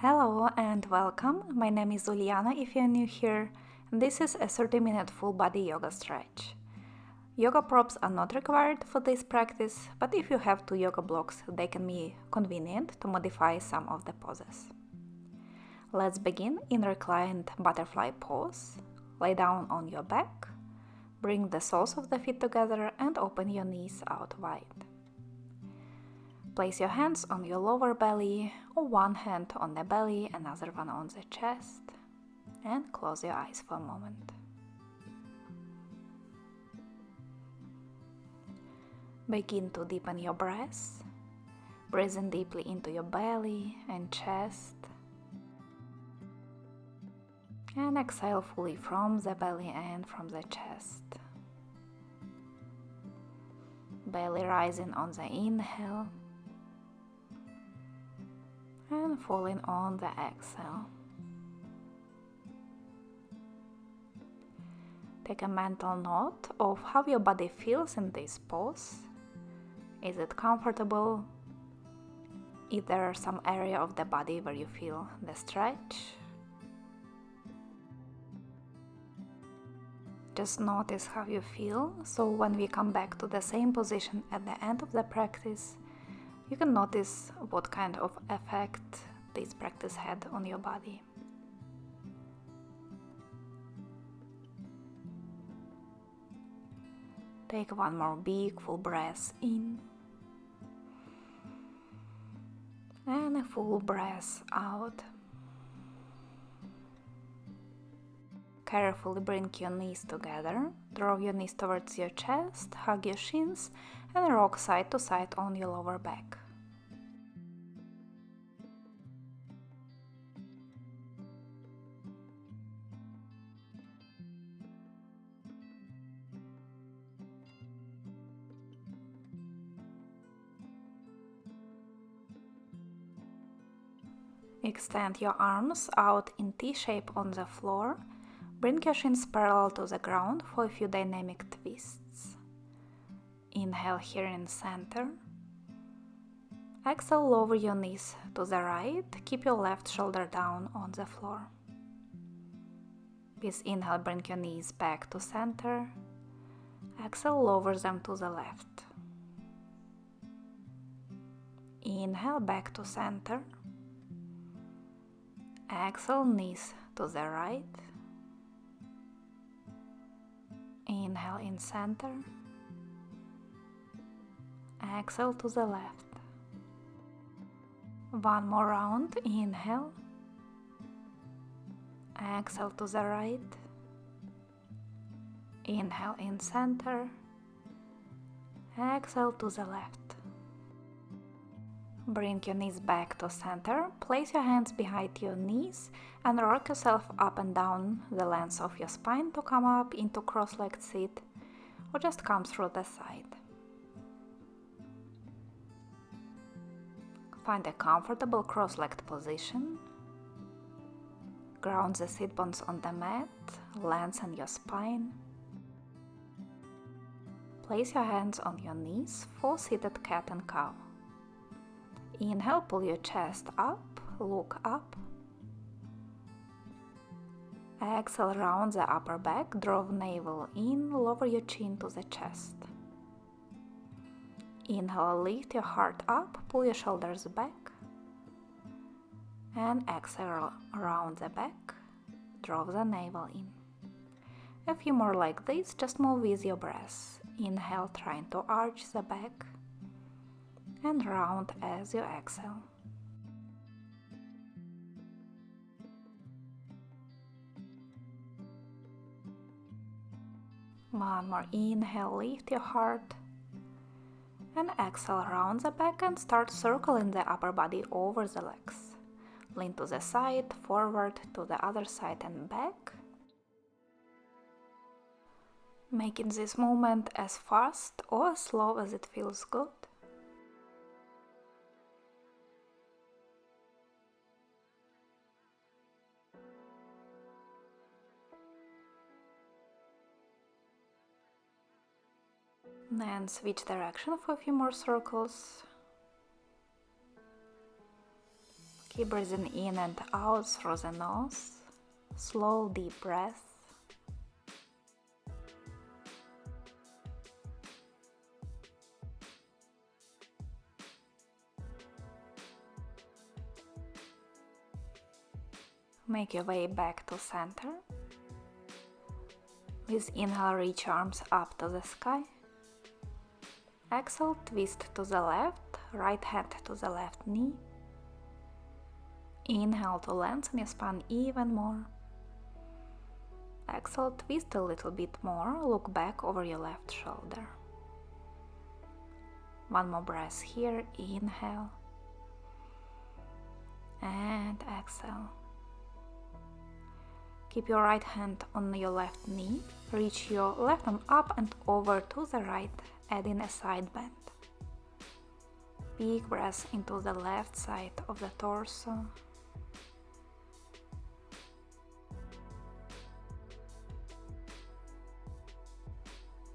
Hello and welcome. My name is Uliana if you're new here. This is a 30-minute full body yoga stretch. Yoga props are not required for this practice, but if you have two yoga blocks, they can be convenient to modify some of the poses. Let's begin in reclined butterfly pose. Lay down on your back, bring the soles of the feet together and open your knees out wide. Place your hands on your lower belly, or one hand on the belly, another one on the chest, and close your eyes for a moment. Begin to deepen your breath, breathing deeply into your belly and chest, and exhale fully from the belly and from the chest. Belly rising on the inhale, and falling on the exhale. Take a mental note of how your body feels in this pose. Is it comfortable? Is there some area of the body where you feel the stretch? Just notice how you feel, so when we come back to the same position at the end of the practice, you can notice what kind of effect this practice had on your body. Take one more big full breath in and a full breath out. Carefully bring your knees together, draw your knees towards your chest, hug your shins and rock side to side on your lower back. Extend your arms out in T-shape on the floor. Bring your shins parallel to the ground for a few dynamic twists. Inhale here in center. Exhale, lower your knees to the right. Keep your left shoulder down on the floor. With inhale, bring your knees back to center. Exhale, lower them to the left. Inhale, back to center. Exhale, knees to the right. Inhale in center. Exhale to the left. One more round. Inhale. Exhale to the right. Inhale in center. Exhale to the left. Bring your knees back to center, place your hands behind your knees and rock yourself up and down the length of your spine to come up into cross-legged seat or just come through the side. Find a comfortable cross-legged position. Ground the sit bones on the mat, lengthen your spine. Place your hands on your knees for seated cat and cow. Inhale, pull your chest up, look up. Exhale, round the upper back, draw navel in, lower your chin to the chest. Inhale, lift your heart up, pull your shoulders back. And exhale, round the back, draw the navel in. A few more like this, just move with your breath. Inhale, trying to arch the back. And round as you exhale. One more inhale, lift your heart. And exhale, round the back and start circling the upper body over the legs. Lean to the side, forward to the other side and back. Making this movement as fast or as slow as it feels good. Then switch direction for a few more circles. Keep breathing in and out through the nose. Slow, deep breath. Make your way back to center. With inhale, reach your arms up to the sky. Exhale, twist to the left, right hand to the left knee. Inhale to lengthen your spine even more. Exhale, twist a little bit more, look back over your left shoulder. One more breath here, inhale and exhale. Keep your right hand on your left knee, reach your left arm up and over to the right, adding a side bend. Big breath into the left side of the torso.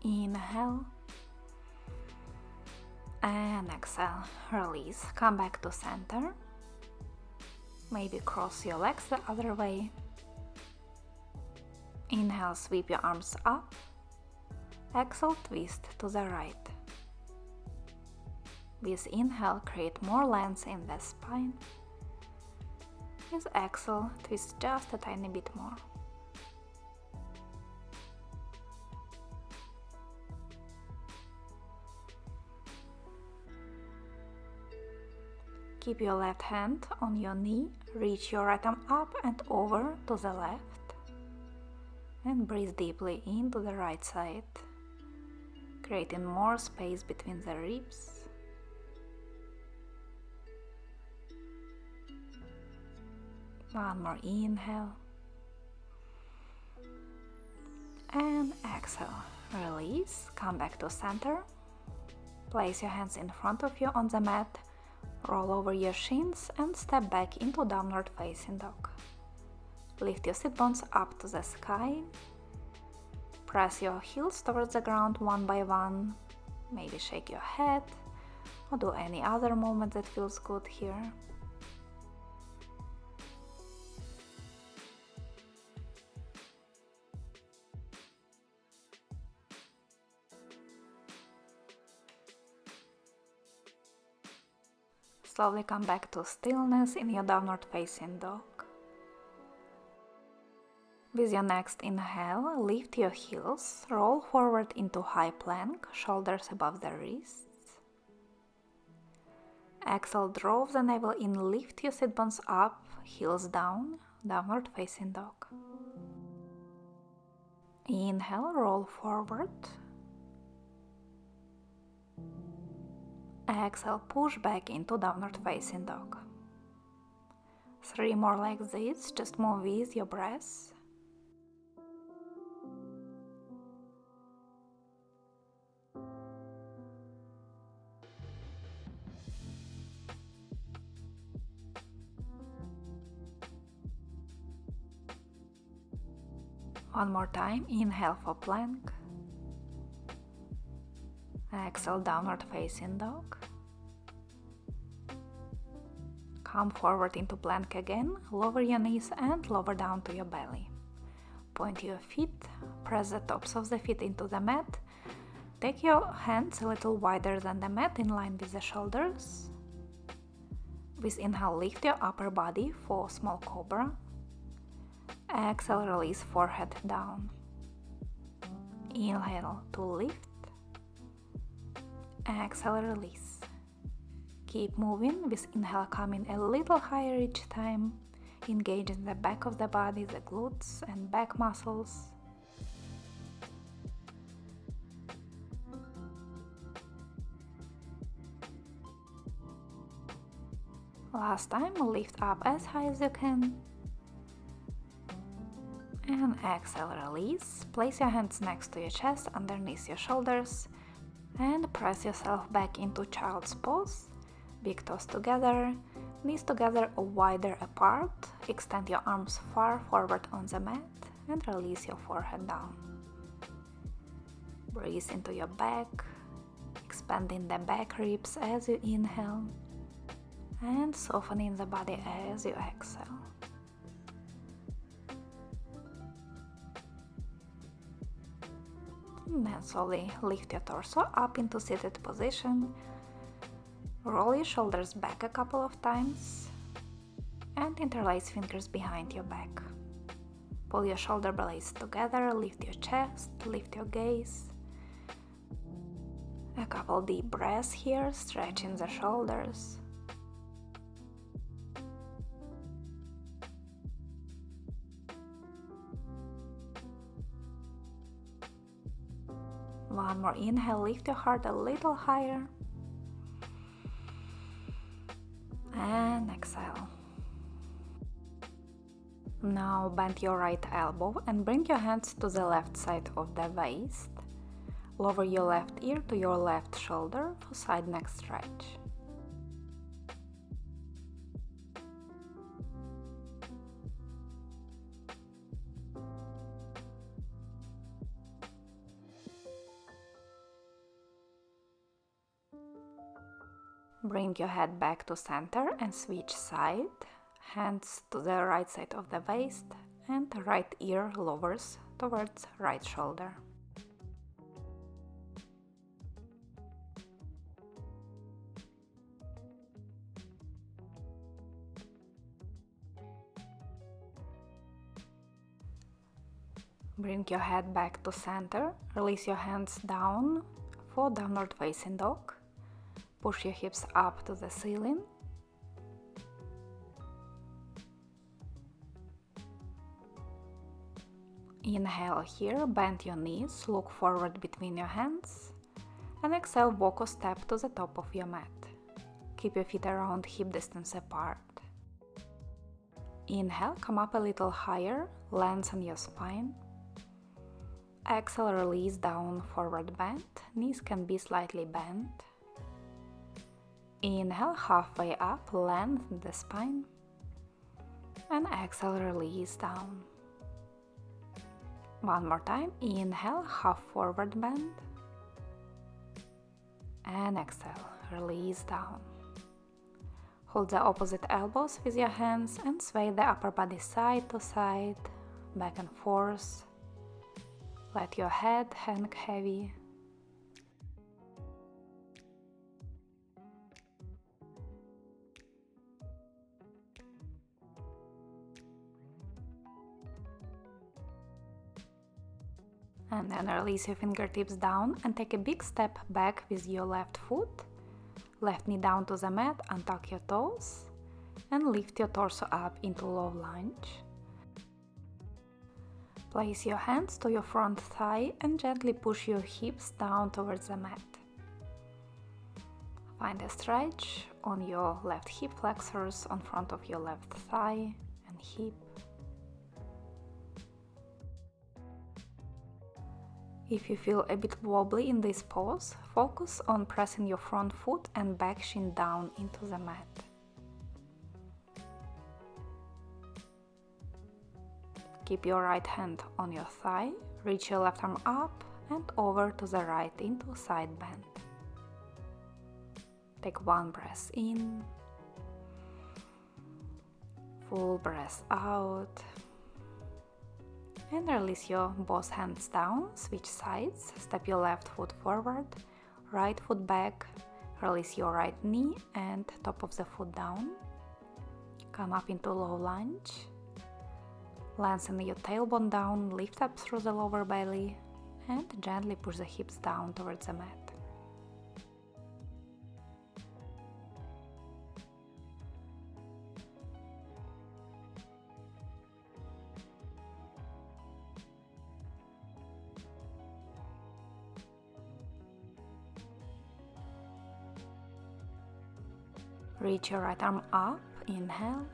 Inhale and exhale, release, come back to center. Maybe cross your legs the other way. Inhale, sweep your arms up. Exhale, twist to the right. With inhale, create more length in the spine. With exhale, twist just a tiny bit more. Keep your left hand on your knee, reach your right arm up and over to the left. And breathe deeply into the right side, creating more space between the ribs. One more inhale. And exhale. Release, come back to center. Place your hands in front of you on the mat, roll over your shins and step back into downward facing dog. Lift your sit bones up to the sky. Press your heels towards the ground one by one. Maybe shake your head or do any other movement that feels good here. Slowly come back to stillness in your downward facing dog. With your next inhale, lift your heels, roll forward into high plank, shoulders above the wrists. Exhale, draw the navel in, lift your sit bones up, heels down, downward facing dog. Inhale, roll forward. Exhale, push back into downward facing dog. 3 more like this, just move with your breath. One more time, inhale for plank. Exhale, downward facing dog. Come forward into plank again, lower your knees and lower down to your belly. Point your feet, press the tops of the feet into the mat. Take your hands a little wider than the mat in line with the shoulders. With inhale, lift your upper body for small cobra. Exhale, release forehead down. Inhale to lift. Exhale, release. Keep moving with inhale coming a little higher each time, engaging the back of the body, the glutes and back muscles. Last time, lift up as high as you can. And exhale, release. Place your hands next to your chest, underneath your shoulders, and press yourself back into child's pose. Big toes together, knees together or wider apart. Extend your arms far forward on the mat and release your forehead down. Breathe into your back, expanding the back ribs as you inhale. and softening the body as you exhale. Then slowly lift your torso up into seated position, roll your shoulders back a couple of times, and interlace fingers behind your back. Pull your shoulder blades together, lift your chest, lift your gaze. A couple deep breaths here, stretching the shoulders. One more inhale, lift your heart a little higher. And exhale. Now bend your right elbow and bring your hands to the left side of the waist. Lower your left ear to your left shoulder for side neck stretch. Bring your head back to center and switch side. Hands to the right side of the waist and right ear lowers towards right shoulder. Bring your head back to center, release your hands down for downward facing dog. Push your hips up to the ceiling. Inhale here, bend your knees, look forward between your hands, and exhale, walk or step to the top of your mat. Keep your feet around hip distance apart. Inhale, come up a little higher, lengthen your spine. Exhale, release down, forward bend, knees can be slightly bent. Inhale, halfway up, lengthen the spine. And exhale, release down. One more time, inhale, half forward bend. And exhale, release down. Hold the opposite elbows with your hands and sway the upper body side to side, back and forth. Let your head hang heavy. And then release your fingertips down and take a big step back with your left foot. Left knee down to the mat, untuck your toes, and lift your torso up into low lunge. Place your hands to your front thigh and gently push your hips down towards the mat. Find a stretch on your left hip flexors on front of your left thigh and hip. If you feel a bit wobbly in this pose, focus on pressing your front foot and back shin down into the mat. Keep your right hand on your thigh, reach your left arm up and over to the right into side bend. Take one breath in, full breath out, and release your both hands down, switch sides, step your left foot forward, right foot back, release your right knee and top of the foot down, come up into low lunge, lengthen your tailbone down, lift up through the lower belly and gently push the hips down towards the mat. Reach your right arm up, inhale.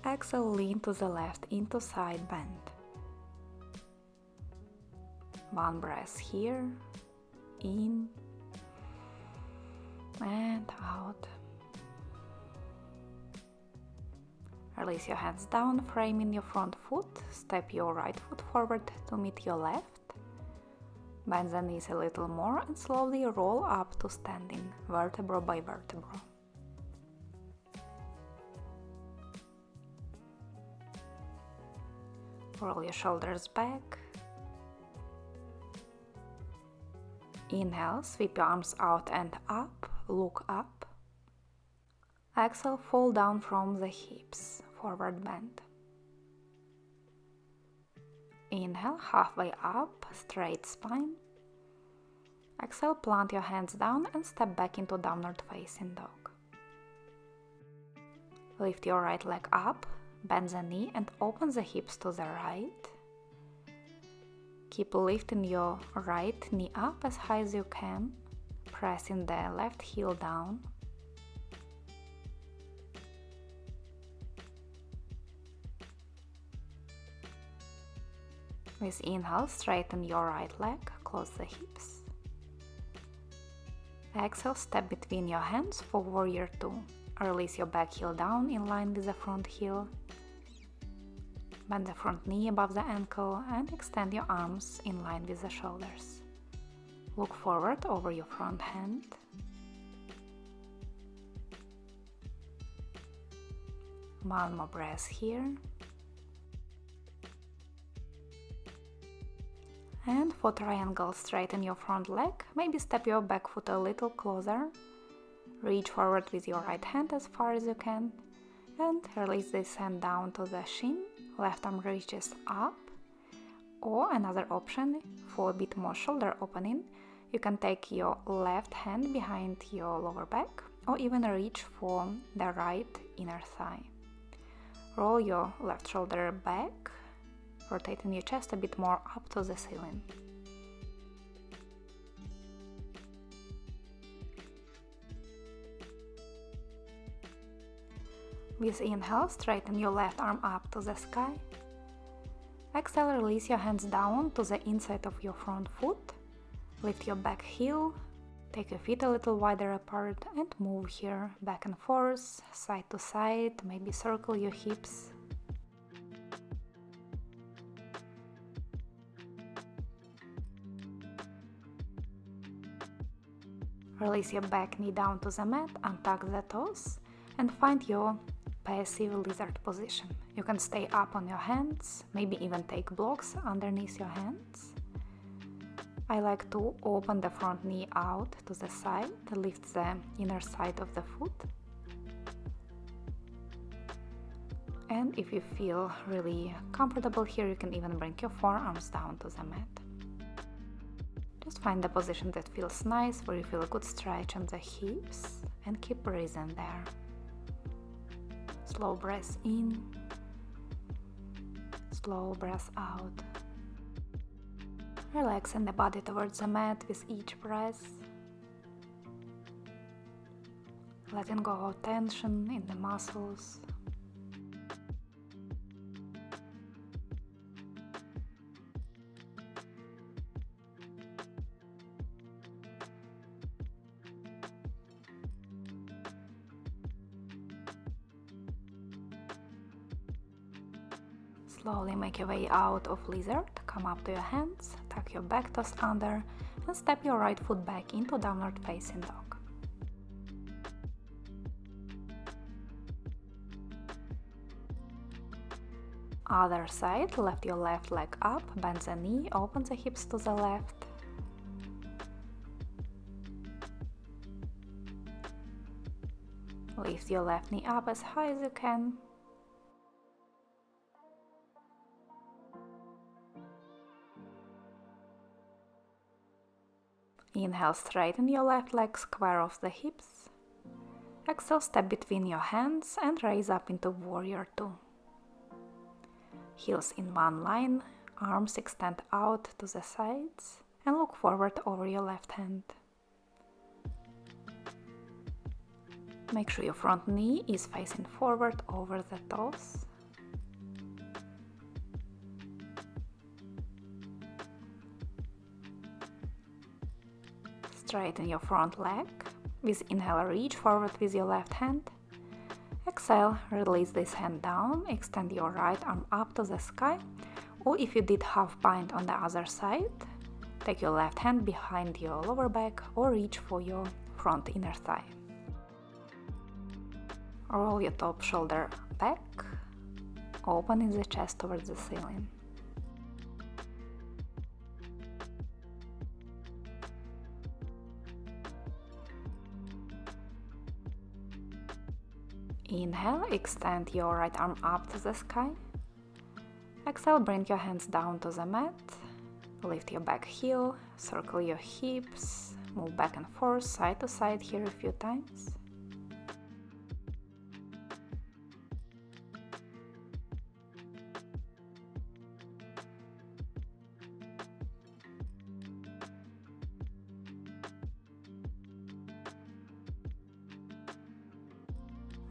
Exhale, lean to the left into side bend. One breath here, in and out. Release your hands down, framing your front foot. Step your right foot forward to meet your left. Bend the knees a little more and slowly roll up to standing, vertebra by vertebra. Roll your shoulders back. Inhale, sweep your arms out and up, look up. Exhale, fall down from the hips, forward bend. Inhale, halfway up, straight spine. Exhale, plant your hands down and step back into downward facing dog. Lift your right leg up, bend the knee and open the hips to the right. Keep lifting your right knee up as high as you can, pressing the left heel down. With inhale, straighten your right leg, close the hips. Exhale, step between your hands for warrior two. Release your back heel down in line with the front heel. Bend the front knee above the ankle and extend your arms in line with the shoulders. Look forward over your front hand. One more breath here. And for triangle, straighten your front leg, maybe step your back foot a little closer. Reach forward with your right hand as far as you can and release this hand down to the shin. Left arm reaches up. Or another option for a bit more shoulder opening, you can take your left hand behind your lower back or even reach for the right inner thigh. Roll your left shoulder back, rotating your chest a bit more up to the ceiling. With inhale, straighten your left arm up to the sky. Exhale, release your hands down to the inside of your front foot. Lift your back heel, take your feet a little wider apart and move here back and forth, side to side, maybe circle your hips. Release your back knee down to the mat, untuck the toes and find your passive lizard position. You can stay up on your hands, maybe even take blocks underneath your hands. I like to open the front knee out to the side, lift the inner side of the foot. And if you feel really comfortable here, you can even bring your forearms down to the mat. Just find the position that feels nice, where you feel a good stretch on the hips and keep breathing there. Slow breath in, slow breath out. Relaxing the body towards the mat with each breath. Letting go of tension in the muscles. Slowly make your way out of lizard, come up to your hands, tuck your back toes under and step your right foot back into downward facing dog. Other side, lift your left leg up, bend the knee, open the hips to the left. Lift your left knee up as high as you can. Inhale, straighten your left leg, square off the hips. Exhale, step between your hands and raise up into warrior two. Heels in one line, arms extend out to the sides and look forward over your left hand. Make sure your front knee is facing forward over the toes. Straighten your front leg. With inhale, reach forward with your left hand. Exhale, release this hand down, extend your right arm up to the sky, or if you did half bind on the other side, take your left hand behind your lower back or reach for your front inner thigh. Roll your top shoulder back, opening the chest towards the ceiling. Inhale, extend your right arm up to the sky. Exhale, bring your hands down to the mat. Lift your back heel, circle your hips, move back and forth, side to side here a few times.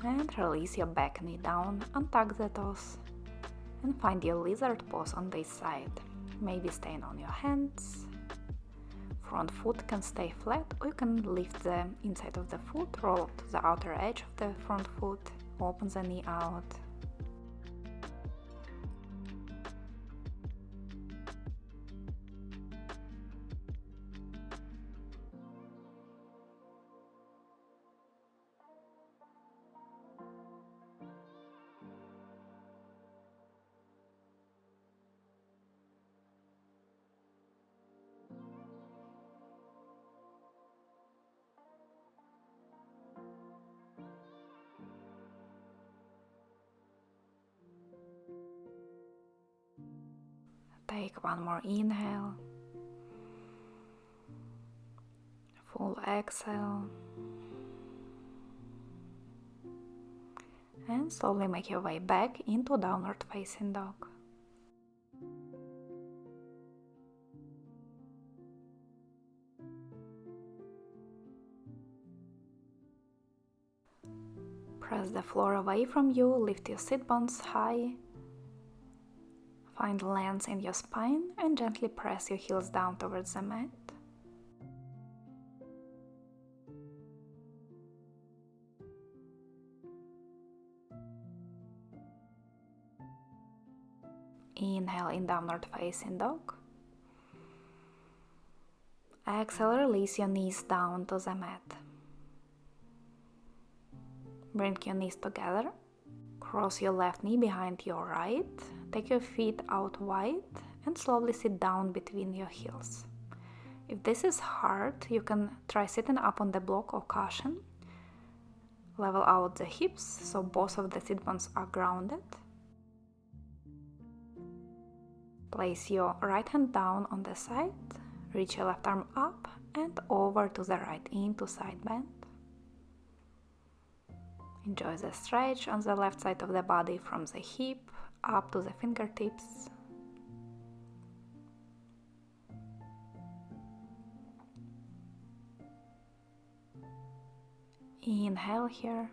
And release your back knee down, untuck the toes, and find your lizard pose on this side. Maybe staying on your hands. Front foot can stay flat, or you can lift the inside of the foot, roll to the outer edge of the front foot, open the knee out. Take one more inhale, full exhale, and slowly make your way back into downward facing dog. Press the floor away from you, lift your sit bones high. Find length in your spine and gently press your heels down towards the mat. Inhale in downward facing dog. Exhale, release your knees down to the mat. Bring your knees together. Cross your left knee behind your right. Take your feet out wide and slowly sit down between your heels. If this is hard, you can try sitting up on the block or cushion. Level out the hips so both of the sit bones are grounded. Place your right hand down on the side. Reach your left arm up and over to the right into side bend. Enjoy the stretch on the left side of the body from the hip up to the fingertips. Inhale here.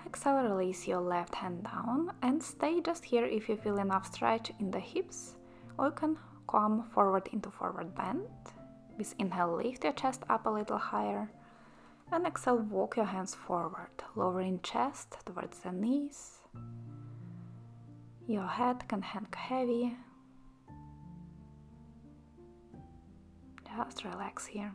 Exhale, release your left hand down and stay just here if you feel enough stretch in the hips, or you can come forward into forward bend. With inhale, lift your chest up a little higher. And exhale, walk your hands forward, lowering chest towards the knees. Your head can hang heavy. Just relax here.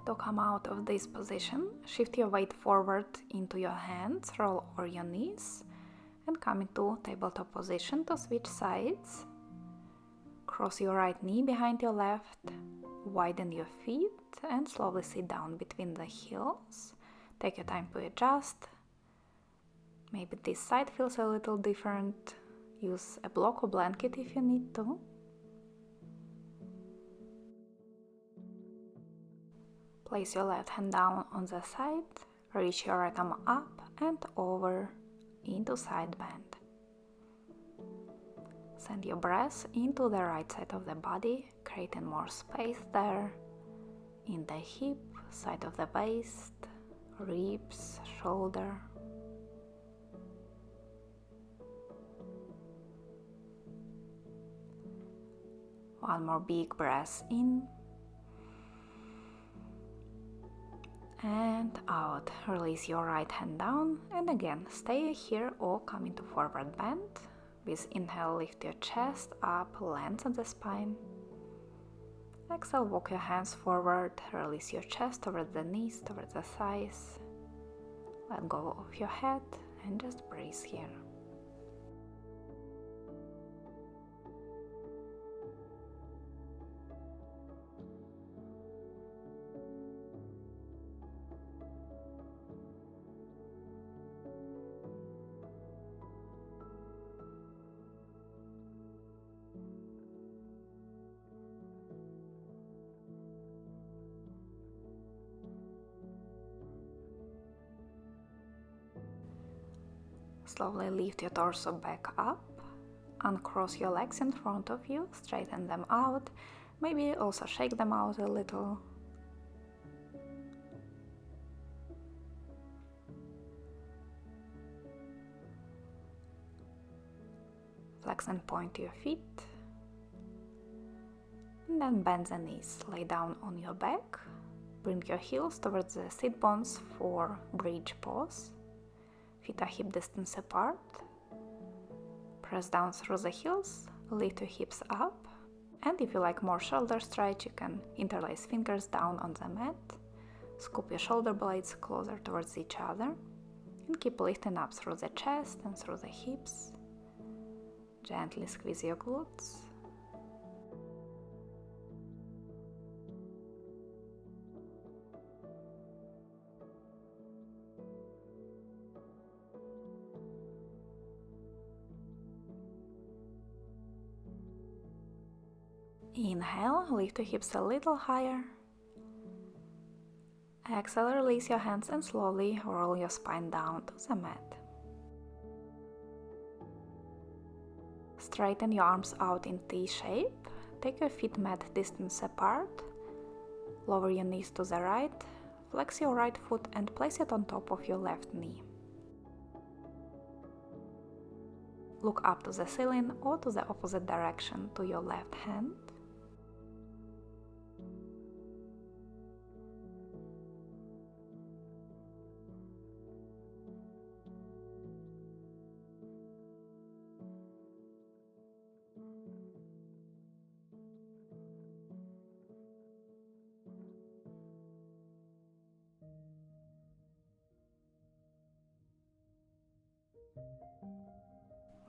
To come out of this position, shift your weight forward into your hands, roll over your knees, and come into tabletop position to switch sides. Cross your right knee behind your left, widen your feet, and slowly sit down between the heels. Take your time to adjust. Maybe this side feels a little different. Use a block or blanket if you need to. Place your left hand down on the side, reach your right arm up and over into side bend. Send your breath into the right side of the body, creating more space there, in the hip, side of the waist, ribs, shoulder. One more big breath in. And out. Release your right hand down and again stay here or come into forward bend. With inhale, lift your chest up, lengthen the spine. Exhale, walk your hands forward, release your chest towards the knees, towards the thighs. Let go of your head and just breathe here. Slowly lift your torso back up, uncross your legs in front of you, straighten them out, maybe also shake them out a little. Flex and point your feet, and then bend the knees, lay down on your back, bring your heels towards the sit bones for bridge pose. Feet are hip distance apart. Press down through the heels, lift your hips up, and if you like more shoulder stretch, you can interlace fingers down on the mat, scoop your shoulder blades closer towards each other, and keep lifting up through the chest and through the hips. Gently squeeze your glutes. Inhale, lift your hips a little higher. Exhale, release your hands and slowly roll your spine down to the mat. Straighten your arms out in T shape. Take your feet mat distance apart. Lower your knees to the right. Flex your right foot and place it on top of your left knee. Look up to the ceiling or to the opposite direction to your left hand.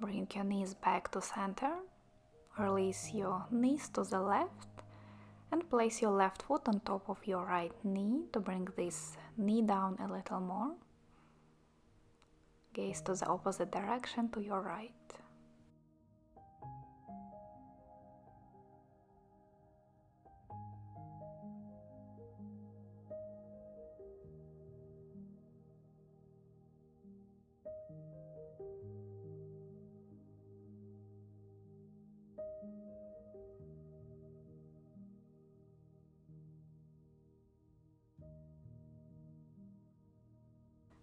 Bring your knees back to center. Release your knees to the left and place your left foot on top of your right knee to bring this knee down a little more. Gaze to the opposite direction to your right.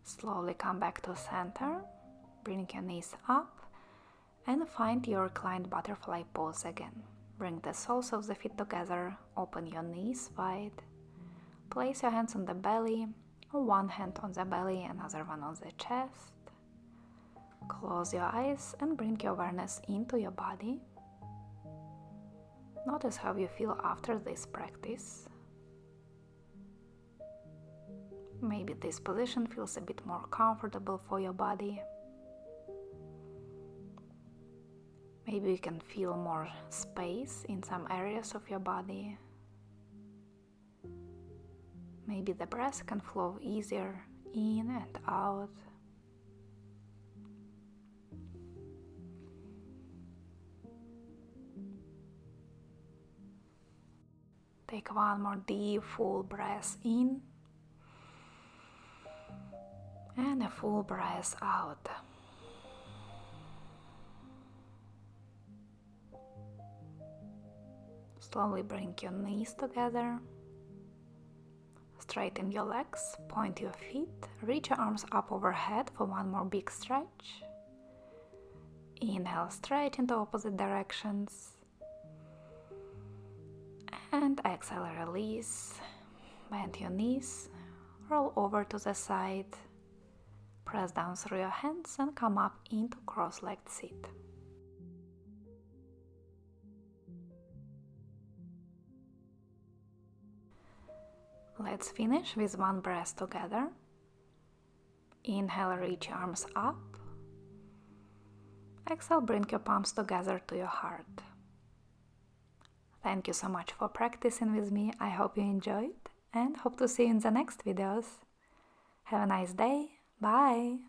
Slowly come back to center, bring your knees up and find your reclined butterfly pose again. Bring the soles of the feet together, open your knees wide, place your hands on the belly, or one hand on the belly, another one on the chest. Close your eyes and bring your awareness into your body. Notice how you feel after this practice. Maybe this position feels a bit more comfortable for your body. Maybe you can feel more space in some areas of your body. Maybe the breath can flow easier in and out. Take one more deep, full breath in. And a full breath out. Slowly bring your knees together. Straighten your legs, point your feet, reach your arms up overhead for one more big stretch. Inhale, stretch into opposite directions. And exhale, release. Bend your knees. Roll over to the side. Press down through your hands and come up into cross-legged seat. Let's finish with one breath together. Inhale, reach your arms up. Exhale, bring your palms together to your heart. Thank you so much for practicing with me. I hope you enjoyed and hope to see you in the next videos. Have a nice day. Bye!